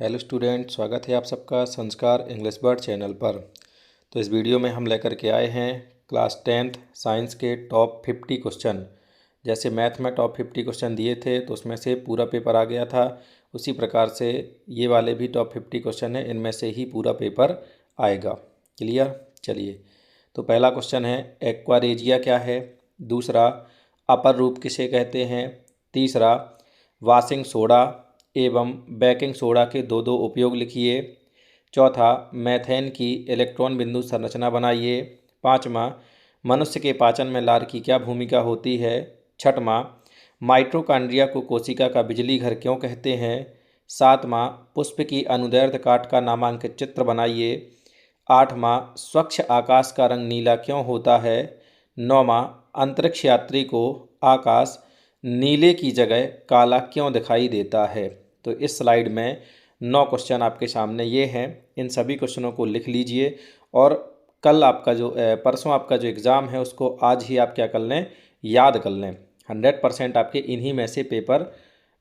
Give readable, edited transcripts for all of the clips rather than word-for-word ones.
Hello student, स्वागत है आप सबका संस्कार इंग्लिश वर्ड चैनल पर। तो इस वीडियो में हम लेकर के आए हैं क्लास 10th साइंस के टॉप 50 क्वेश्चन। जैसे मैथ में टॉप 50 क्वेश्चन दिए थे तो उसमें से पूरा पेपर आ गया था, उसी प्रकार से ये वाले भी टॉप 50 क्वेश्चन हैं, इनमें से ही पूरा पेपर आएगा। क्लियर? चलिए, तो पहला क्वेश्चन है एक्वारेजिया क्या है। दूसरा, अपर रूप किसे कहते हैं। तीसरा, वाशिंग सोडा एवं बेकिंग सोडा के दो दो उपयोग लिखिए। चौथा, मैथेन की इलेक्ट्रॉन बिंदु संरचना बनाइए। पाँचवा, मनुष्य के पाचन में लार की क्या भूमिका होती है। छठवां, माइटोकॉन्ड्रिया को कोशिका का बिजली घर क्यों कहते हैं। सातवां, पुष्प की अनुदैर्ध्य काट का नामांकित चित्र बनाइए। आठवां, स्वच्छ आकाश का रंग नीला क्यों होता है। नौवां, अंतरिक्ष यात्री को आकाश नीले की जगह काला क्यों दिखाई देता है। तो इस स्लाइड में 9 क्वेश्चन आपके सामने ये हैं। इन सभी क्वेश्चनों को लिख लीजिए और कल आपका जो परसों आपका जो एग्ज़ाम है उसको आज ही आप क्या कर लें, याद कर लें। 100% आपके इन्हीं में से पेपर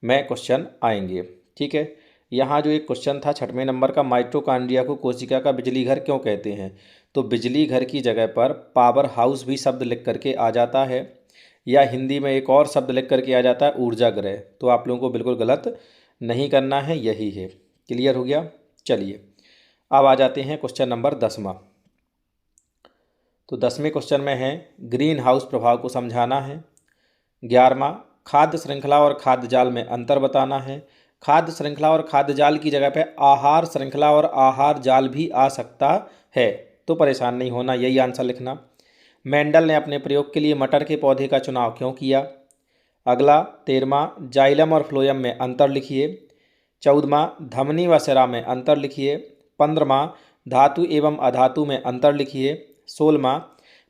में क्वेश्चन आएंगे। ठीक है, यहाँ जो एक क्वेश्चन था 6वें नंबर का, माइटोकॉन्ड्रिया को कोशिका का बिजली घर क्यों कहते हैं, तो बिजली घर की जगह पर पावर हाउस भी शब्द लिख करके आ जाता है, या हिंदी में एक और शब्द लिख करके आ जाता है ऊर्जा ग्रह। तो आप लोगों को बिल्कुल गलत नहीं करना है, यही है। क्लियर हो गया? चलिए, अब आ जाते हैं क्वेश्चन नंबर 10वां। तो 10वें क्वेश्चन में है ग्रीन हाउस प्रभाव को समझाना है। 11वां, खाद्य श्रृंखला और खाद्य जाल में अंतर बताना है। खाद्य श्रृंखला और खाद्य जाल की जगह पे आहार श्रृंखला और आहार जाल भी आ सकता है, तो परेशान नहीं होना, यही आंसर लिखना। मेंडल ने अपने प्रयोग के लिए मटर के पौधे का चुनाव क्यों किया। अगला 13वां, जाइलम और फ्लोएम में अंतर लिखिए। 14वां, धमनी व सिरा में अंतर लिखिए। 15वां, धातु एवं अधातु में अंतर लिखिए। 16वां,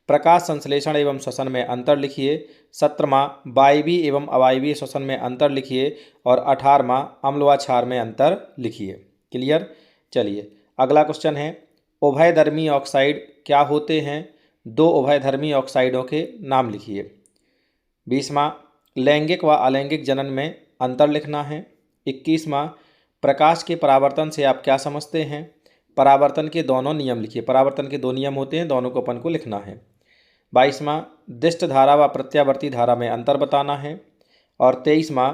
प्रकाश संश्लेषण एवं श्वसन में अंतर लिखिए। 17वां, वायवीय एवं अवायवीय श्वसन में अंतर लिखिए। और 18वां, अम्ल व क्षार में अंतर लिखिए। क्लियर? चलिए, अगला क्वेश्चन है उभयधर्मी ऑक्साइड क्या होते हैं। 2 उभयधर्मी ऑक्साइडों के नाम लिखिए। 20वां, लैंगिक व अलैंगिक जनन में अंतर लिखना है। 21वां, प्रकाश के परावर्तन से आप क्या समझते हैं। परावर्तन के दोनों नियम लिखिए। परावर्तन के 2 नियम होते हैं, दोनों को अपन को लिखना है। 22वां, दिष्ट धारा व प्रत्यावर्ती धारा में अंतर बताना है। और 23वां,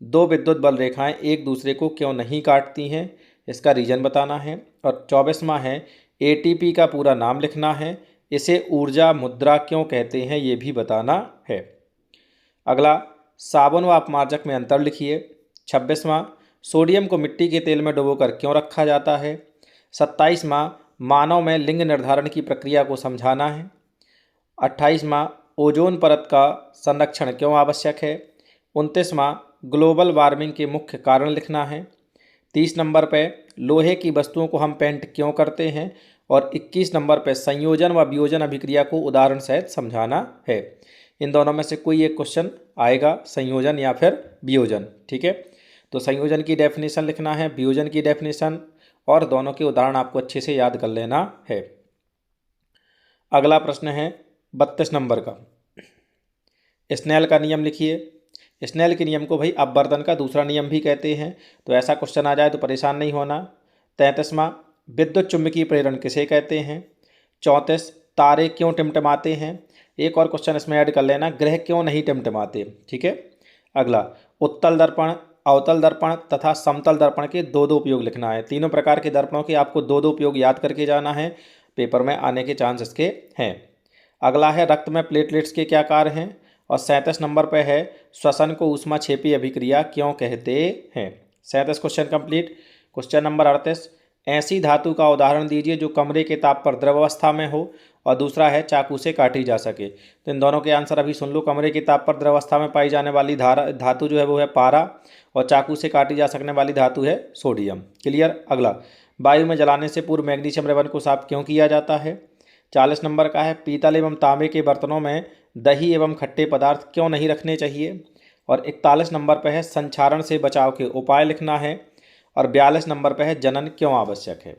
2 विद्युत बल रेखाएं एक दूसरे को क्यों नहीं काटती हैं, इसका रीजन बताना है। और 24वां है एटीपी का पूरा नाम लिखना है, इसे ऊर्जा मुद्रा क्यों कहते हैं, ये भी बताना है। अगला, साबुन व अपमार्जक में अंतर लिखिए। 26वां, सोडियम को मिट्टी के तेल में डुबोकर क्यों रखा जाता है। 27वां, मानव में लिंग निर्धारण की प्रक्रिया को समझाना है। 28वां, ओजोन परत का संरक्षण क्यों आवश्यक है। 29वां, ग्लोबल वार्मिंग के मुख्य कारण लिखना है। 30 नंबर पे लोहे की वस्तुओं को हम पेंट क्यों करते हैं। और 21 नंबर पे संयोजन व वियोजन अभिक्रिया को उदाहरण सहित समझाना है। इन दोनों में से कोई एक क्वेश्चन आएगा, संयोजन या फिर वियोजन। ठीक है, तो संयोजन की डेफिनेशन लिखना है, वियोजन की डेफिनेशन, और दोनों के उदाहरण आपको अच्छे से याद कर लेना है। अगला प्रश्न है 32 नंबर का, स्नेल का नियम लिखिए। स्नेल के नियम को भाई अपवर्तन का दूसरा नियम भी कहते हैं, तो ऐसा क्वेश्चन आ जाए तो परेशान नहीं होना। 33वां, विद्युत चुम्बकीय प्रेरण किसे कहते हैं। 34, तारे क्यों टिमटिमाते हैं। एक और क्वेश्चन इसमें ऐड कर लेना, ग्रह क्यों नहीं टिमटिमाते। ठीक है। अगला, उत्तल दर्पण, अवतल दर्पण तथा समतल दर्पण के 2 उपयोग लिखना है। तीनों प्रकार के दर्पणों के आपको 2 उपयोग याद करके जाना है, पेपर में आने के चांस इसके हैं। अगला है रक्त में प्लेटलेट्स के क्या कार्य हैं। और 37 नंबर पर है श्वसन को ऊष्माक्षेपी अभिक्रिया क्यों कहते हैं। 37 क्वेश्चन कंप्लीट। क्वेश्चन नंबर 38, ऐसी धातु का उदाहरण दीजिए जो कमरे के ताप पर द्रव अवस्था में हो। और दूसरा है चाकू से काटी जा सके। तो इन दोनों के आंसर अभी सुन लो। कमरे के ताप पर द्रव अवस्था में पाई जाने वाली धातु जो है वो है पारा, और चाकू से काटी जा सकने वाली धातु है सोडियम। क्लियर? अगला, वायु में जलाने से पूर्व मैग्नीशियम रेवन को साफ क्यों किया जाता है। 40 नंबर का है पीतल एवं तांबे के बर्तनों में दही एवं खट्टे पदार्थ क्यों नहीं रखने चाहिए। और 41 नंबर पर है संक्षारण से बचाव के उपाय लिखना है। और 42 नंबर पर है जनन क्यों आवश्यक है।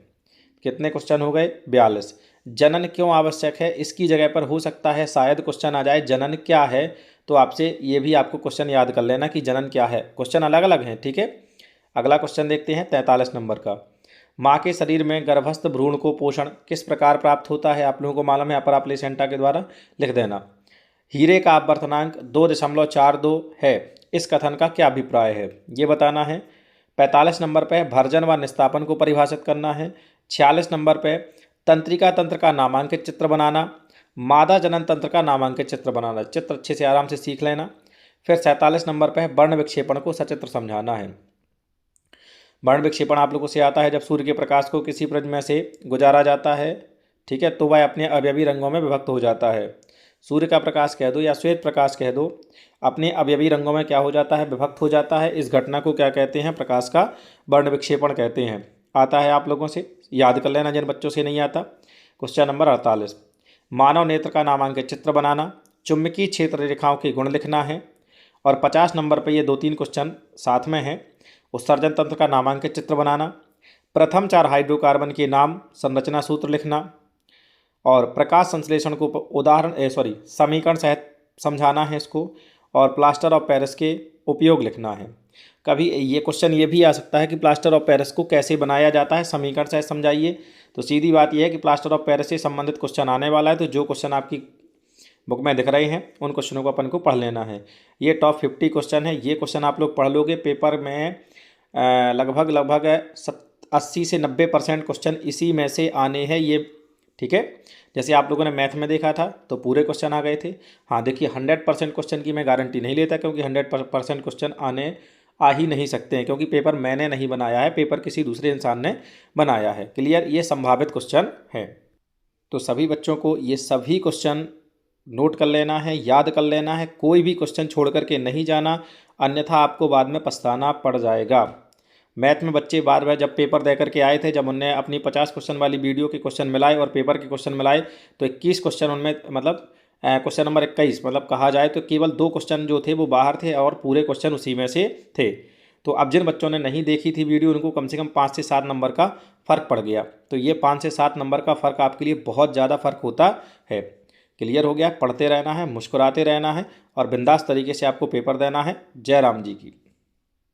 कितने क्वेश्चन हो गए? 42। जनन क्यों आवश्यक है, इसकी जगह पर हो सकता है शायद क्वेश्चन आ जाए जनन क्या है, तो आपसे ये भी आपको क्वेश्चन याद कर लेना कि जनन क्या है। क्वेश्चन अलग अलग हैं, ठीक है। अगला क्वेश्चन देखते हैं 43 नंबर का। माँ के शरीर में गर्भस्थ भ्रूण को पोषण किस प्रकार प्राप्त होता है? आप लोगों को मालूम है, अपरा प्लेसेंटा के द्वारा। लिख देना। हीरे का अपवर्तनांक 2.42 है, इस कथन का क्या अभिप्राय है, ये बताना है। 45 नंबर पे भर्जन व निस्तापन को परिभाषित करना है। 46 नंबर पे तंत्रिका तंत्र का नामांकित चित्र बनाना, मादा जनन तंत्र का नामांकित चित्र बनाना। चित्र अच्छे से आराम से सीख लेना। फिर 47 नंबर पे वर्ण विक्षेपण को सचित्र समझाना है। वर्ण विक्षेपण आप लोगों से आता है जब सूर्य के प्रकाश को किसी प्रिज्म में से गुजारा जाता है, ठीक है, तो वह अपने अवयवी रंगों में विभक्त हो जाता है। सूर्य का प्रकाश कह दो या श्वेत प्रकाश कह दो, अपने अवयवी रंगों में क्या हो जाता है? विभक्त हो जाता है। इस घटना को क्या कहते हैं? प्रकाश का वर्ण विक्षेपण कहते हैं। आता है आप लोगों से, याद कर लेना जिन बच्चों से नहीं आता। क्वेश्चन नंबर 48, मानव नेत्र का नामांकित चित्र बनाना, चुंबकीय क्षेत्र रेखाओं के गुण लिखना है। और 50 नंबर पर ये 2-3 क्वेश्चन साथ में हैं। उत्सर्जन तंत्र का नामांकित चित्र बनाना, प्रथम 4 हाइड्रोकार्बन के नाम, संरचना सूत्र लिखना और प्रकाश संश्लेषण को समीकरण सहित समझाना है इसको, और प्लास्टर ऑफ पेरिस के उपयोग लिखना है। कभी ये क्वेश्चन ये भी आ सकता है कि प्लास्टर ऑफ पेरिस को कैसे बनाया जाता है, समीकरण सहित समझाइए। तो सीधी बात यह है कि प्लास्टर ऑफ पेरिस से संबंधित क्वेश्चन आने वाला है, तो जो क्वेश्चन आपकी बुक में दिख रहे हैं उन क्वेश्चनों को अपन को पढ़ लेना है। ये टॉप 50 क्वेश्चन है, ये क्वेश्चन आप लोग पढ़ लोगे पेपर में लगभग 80 से 90% क्वेश्चन इसी में से आने हैं ये, ठीक है। जैसे आप लोगों ने मैथ में देखा था तो पूरे क्वेश्चन आ गए थे। हाँ देखिए 100% क्वेश्चन की मैं गारंटी नहीं लेता, क्योंकि 100% क्वेश्चन आ ही नहीं सकते हैं, क्योंकि पेपर मैंने नहीं बनाया है, पेपर किसी दूसरे इंसान ने बनाया है। क्लियर, ये संभावित क्वेश्चन है। तो सभी बच्चों को ये सभी क्वेश्चन नोट कर लेना है, याद कर लेना है, कोई भी क्वेश्चन छोड़ करके नहीं जाना, अन्यथा आपको बाद में पछताना पड़ जाएगा। मैथ में बच्चे बार बार जब पेपर दे करके आए थे, जब उनने अपनी 50 क्वेश्चन वाली वीडियो के क्वेश्चन मिलाए और पेपर के क्वेश्चन मिलाए, तो 21 क्वेश्चन उनमें क्वेश्चन नंबर 21 कहा जाए तो केवल 2 क्वेश्चन जो थे वो बाहर थे और पूरे क्वेश्चन उसी में से थे। तो अब जिन बच्चों ने नहीं देखी थी वीडियो, उनको कम से कम 5 से 7 नंबर का फ़र्क पड़ गया। तो ये 5 से 7 नंबर का फ़र्क आपके लिए बहुत ज़्यादा फ़र्क होता है। क्लियर हो गया? पढ़ते रहना है, मुस्कुराते रहना है और बिंदास तरीके से आपको पेपर देना है। जय राम जी की।